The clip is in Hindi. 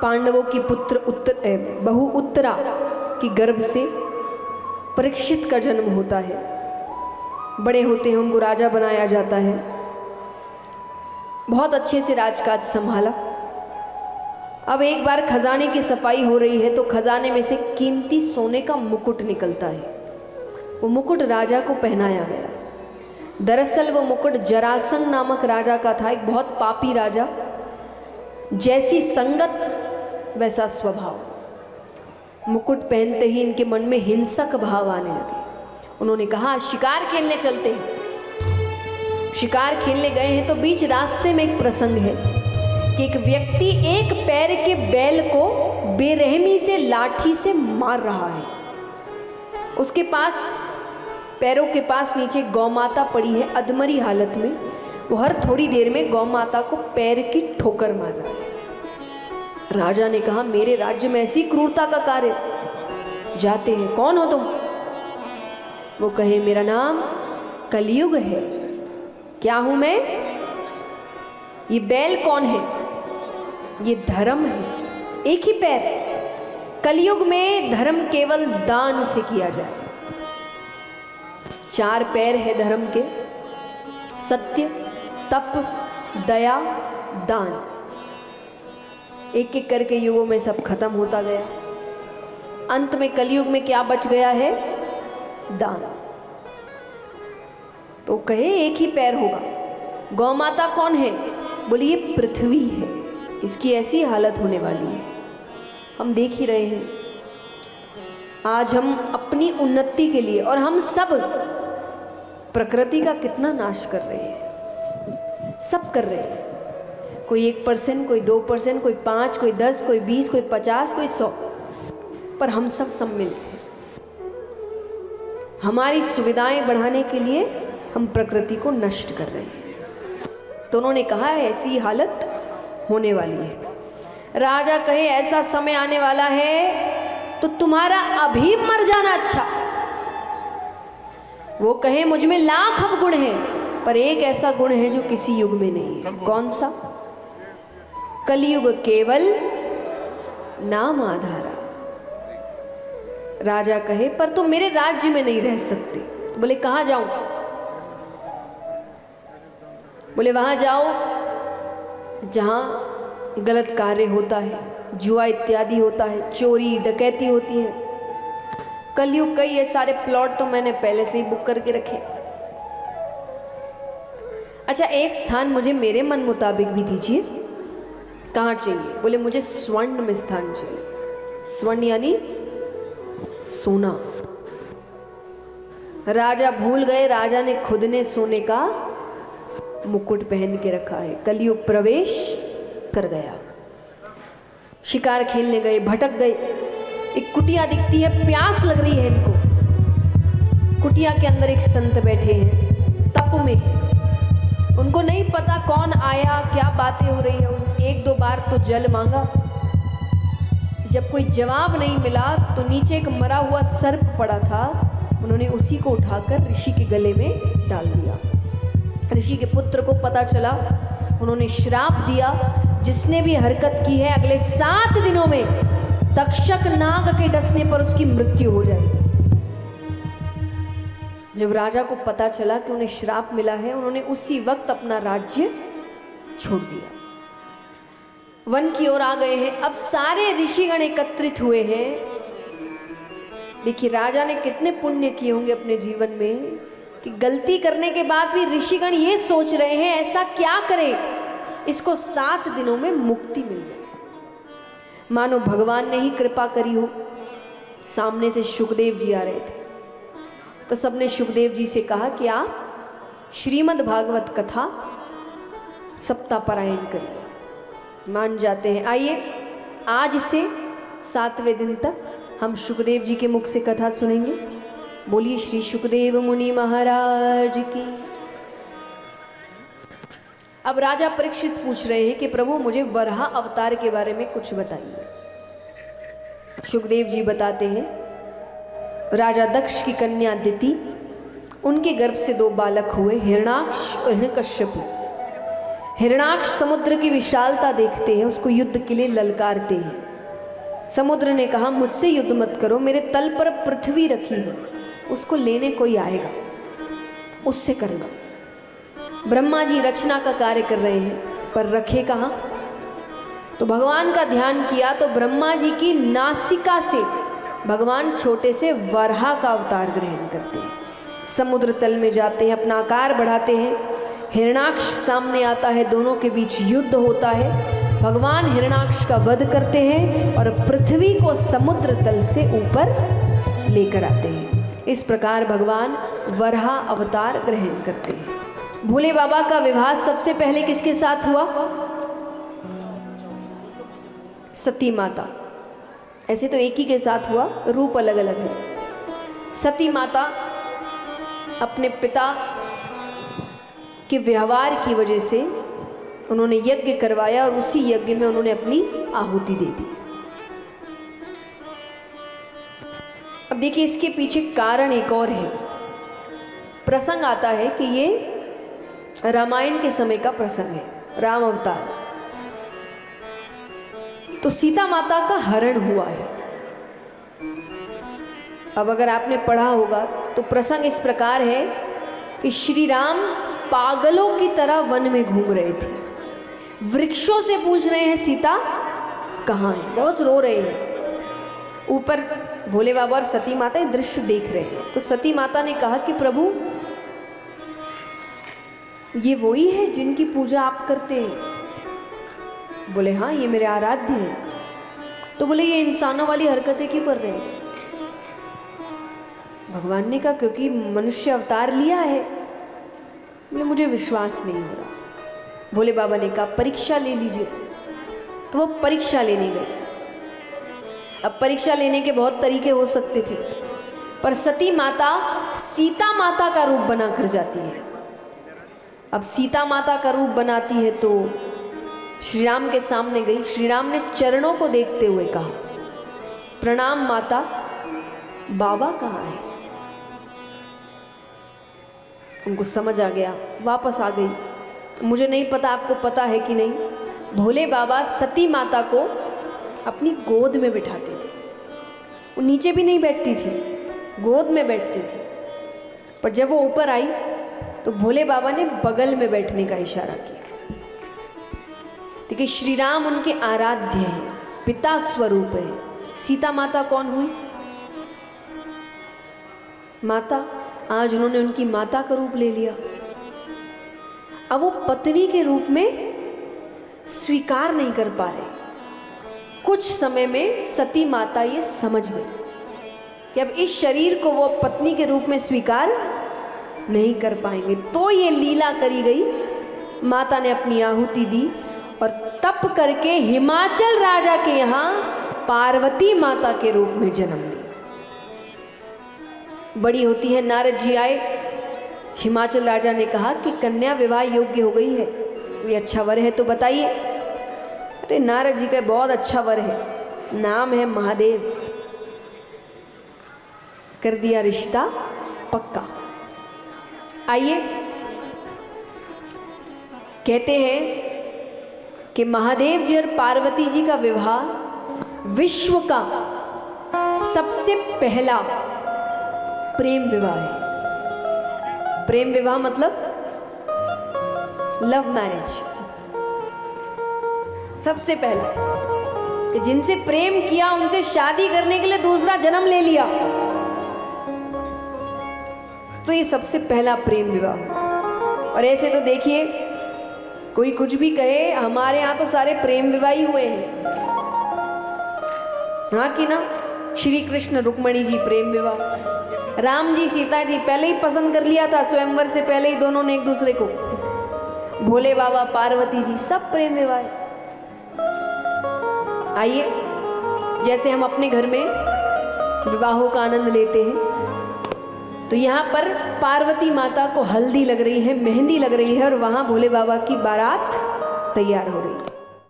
पांडवों की बहू उत्तरा की गर्भ से परीक्षित का जन्म होता है। बड़े होते हैं उनको राजा बनाया जाता है। बहुत अच्छे से राजकाज संभाला। अब एक बार खजाने की सफाई हो रही है तो खजाने में से कीमती सोने का मुकुट निकलता है। वो मुकुट राजा को पहनाया गया। दरअसल वो मुकुट जरासंध नामक राजा का था, एक बहुत पापी राजा। जैसी संगत वैसा स्वभाव। मुकुट पहनते ही इनके मन में हिंसक भाव आने लगे। उन्होंने कहा शिकार खेलने चलते हैं। शिकार खेलने गए हैं तो बीच रास्ते में एक प्रसंग है कि एक व्यक्ति एक पैर के बैल को बेरहमी से लाठी से मार रहा है। उसके पास पैरों के पास नीचे गौ माता पड़ी है अधमरी हालत में। वो हर थोड़ी देर में गौ माता को पैर की ठोकर मार रहा है। राजा ने कहा मेरे राज्य में ऐसी क्रूरता का कार्य जाते हैं, कौन हो तुम? वो कहे मेरा नाम कलयुग है। क्या हूं मैं? ये बैल कौन है? ये धर्म है। एक ही पैर। कलयुग में धर्म केवल दान से किया जाए। 4 पैर है धर्म के, सत्य, तप, दया, दान। एक एक करके युगों में सब खत्म होता गया। अंत में कलयुग में क्या बच गया है? दान। तो कहे एक ही पैर होगा। गौ माता कौन है? बोली ये पृथ्वी है, इसकी ऐसी हालत होने वाली है। हम देख ही रहे हैं आज हम अपनी उन्नति के लिए और हम सब प्रकृति का कितना नाश कर रहे हैं। सब कर रहे हैं। कोई 1%, कोई 2%, कोई 5, कोई 10, कोई 20, कोई 50, कोई 100, पर हम सब सम्मिलित हैं। हमारी सुविधाएं बढ़ाने के लिए हम प्रकृति को नष्ट कर रहे हैं। तो उन्होंने कहा ऐसी हालत होने वाली है। राजा कहे ऐसा समय आने वाला है तो तुम्हारा अभी मर जाना अच्छा। वो कहे मुझ में लाख अवगुण हैं पर एक ऐसा गुण है जो किसी युग में नहीं है। कौन सा? कलयुग केवल नाम आधारा। राजा कहे पर तुम मेरे राज्य में नहीं रह सकते। तो बोले कहाँ जाऊं? बोले वहां जाओ जहां गलत कार्य होता है, जुआ इत्यादि होता है, चोरी डकैती होती है। कलयुग कई ये सारे प्लॉट तो मैंने पहले से ही बुक करके रखे। अच्छा एक स्थान मुझे मेरे मन मुताबिक भी दीजिए। कहाँ चाहिए? बोले मुझे स्वर्ण में स्थान चाहिए। स्वर्ण यानी सोना। राजा भूल गए, राजा ने खुद ने सोने का मुकुट पहन के रखा है। कलयुग प्रवेश कर गया। शिकार खेलने गए, भटक गए। एक कुटिया दिखती है, प्यास लग रही है इनको। कुटिया के अंदर एक संत बैठे हैं, तप में है। उनको नहीं पता कौन आया, क्या बातें हो रही है। 1-2 बार तो जल मांगा। जब कोई जवाब नहीं मिला तो नीचे एक मरा हुआ सर्प पड़ा था। उन्होंने उसी को उठाकर ऋषि के गले में डाल दिया। ऋषि के पुत्र को पता चला, उन्होंने श्राप दिया जिसने भी हरकत की है अगले 7 दिनों में तक्षक नाग के डसने पर उसकी मृत्यु हो जाएगी। जब राजा को पता चला कि उन्हें श्राप मिला है, उन्होंने उसी वक्त अपना राज्य छोड़ दिया। वन की ओर आ गए हैं। अब सारे ऋषिगण एकत्रित हुए हैं। देखिए राजा ने कितने पुण्य किए होंगे अपने जीवन में कि गलती करने के बाद भी ऋषिगण ये सोच रहे हैं ऐसा क्या करें इसको 7 दिनों में मुक्ति मिल जाए। मानो भगवान ने ही कृपा करी हो। सामने से शुकदेव जी आ रहे थे तो सबने शुकदेव जी से कहा कि आप श्रीमद् भागवत कथा सप्ताह पारायण करिए। मान जाते हैं। आइए आज से 7वें दिन तक हम शुकदेव जी के मुख से कथा सुनेंगे। बोलिए श्री शुकदेव मुनि महाराज की। अब राजा परीक्षित पूछ रहे हैं कि प्रभु मुझे वराह अवतार के बारे में कुछ बताइए। शुकदेव जी बताते हैं राजा दक्ष की कन्या दिति, उनके गर्भ से 2 बालक हुए, हिरण्याक्ष और हिरण्यकश्यप। हिरणाक्ष समुद्र की विशालता देखते हैं, उसको युद्ध के लिए ललकारते हैं। समुद्र ने कहा मुझसे युद्ध मत करो, मेरे तल पर पृथ्वी रखी है, उसको लेने कोई आएगा उससे करूँगा। ब्रह्मा जी रचना का कार्य कर रहे हैं पर रखे कहाँ? तो भगवान का ध्यान किया तो ब्रह्मा जी की नासिका से भगवान छोटे से वराह का अवतार ग्रहण करते हैं, समुद्र तल में जाते हैं, अपना आकार बढ़ाते हैं। हिरणाक्ष सामने आता है, दोनों के बीच युद्ध होता है। भगवान हिरणाक्ष का वध करते हैं और पृथ्वी को समुद्र तल से ऊपर लेकर आते हैं। इस प्रकार भगवान वराह अवतार ग्रहण करते हैं। भोले बाबा का विवाह सबसे पहले किसके साथ हुआ? सती माता। ऐसे तो एक ही के साथ हुआ, रूप अलग अलग है। सती माता अपने पिता के व्यवहार की वजह से उन्होंने यज्ञ करवाया और उसी यज्ञ में उन्होंने अपनी आहुति दे दी। अब देखिए इसके पीछे कारण एक और है। प्रसंग आता है कि ये रामायण के समय का प्रसंग है, राम अवतार। तो सीता माता का हरण हुआ है। अब अगर आपने पढ़ा होगा तो प्रसंग इस प्रकार है कि श्री राम पागलों की तरह वन में घूम रहे थे, वृक्षों से पूछ रहे हैं सीता कहाँ है, बहुत रो रहे हैं। ऊपर भोले बाबा और सती माता ये दृश्य देख रहे हैं। तो सती माता ने कहा कि प्रभु ये वही है जिनकी पूजा आप करते हैं? बोले हाँ ये मेरे आराध्य हैं। तो बोले ये इंसानों वाली हरकतें क्यों कर रहे हैं? भगवान ने कहा क्योंकि मनुष्य अवतार लिया है, ये मुझे विश्वास नहीं हो रहा। भोले बाबा ने कहा परीक्षा ले लीजिए। तो वो परीक्षा लेने गए। अब परीक्षा लेने के बहुत तरीके हो सकते थे, पर सती माता सीता माता का रूप बनाकर जाती है। अब सीता माता का रूप बनाती है तो श्री राम के सामने गई। श्री राम ने चरणों को देखते हुए कहा प्रणाम माता, बाबा कहाँ है? उनको समझ आ गया, वापस आ गई। मुझे नहीं पता आपको पता है कि नहीं, भोले बाबा सती माता को अपनी गोद में बिठाते थे। वो नीचे भी नहीं बैठती थी, गोद में बैठती थी। पर जब वो ऊपर आई तो भोले बाबा ने बगल में बैठने का इशारा किया। देखिए श्री राम उनके आराध्य हैं, पिता स्वरूप है। सीता माता कौन हुई? माता। आज उन्होंने उनकी माता का रूप ले लिया। अब वो पत्नी के रूप में स्वीकार नहीं कर पा रहे। कुछ समय में सती माता ये समझ गई कि अब इस शरीर को वो पत्नी के रूप में स्वीकार नहीं कर पाएंगे। तो ये लीला करी गई। माता ने अपनी आहुति दी और तप करके हिमाचल राजा के यहाँ पार्वती माता के रूप में जन्म लिया। बड़ी होती है, नारद जी आए। हिमाचल राजा ने कहा कि कन्या विवाह योग्य हो गई है, कोई अच्छा वर है तो बताइए। अरे नारद जी का बहुत अच्छा वर है, नाम है महादेव। कर दिया रिश्ता पक्का। आइए, कहते हैं कि महादेव जी और पार्वती जी का विवाह विश्व का सबसे पहला प्रेम विवाह है। प्रेम विवाह मतलब लव मैरिज। सबसे पहला कि जिनसे प्रेम किया उनसे शादी करने के लिए दूसरा जन्म ले लिया, तो ये सबसे पहला प्रेम विवाह। और ऐसे तो देखिए कोई कुछ भी कहे, हमारे यहाँ तो सारे प्रेम विवाह ही हुए हैं। हाँ कि ना? श्री कृष्ण रुक्मणी जी प्रेम विवाह, राम जी सीता जी पहले ही पसंद कर लिया था, स्वयंवर से पहले ही दोनों ने एक दूसरे को। भोले बाबा पार्वती जी सब प्रेम विवाह। आइए, जैसे हम अपने घर में विवाहों का आनंद लेते हैं, तो यहाँ पर पार्वती माता को हल्दी लग रही है, मेहंदी लग रही है, और वहाँ भोले बाबा की बारात तैयार हो रही है।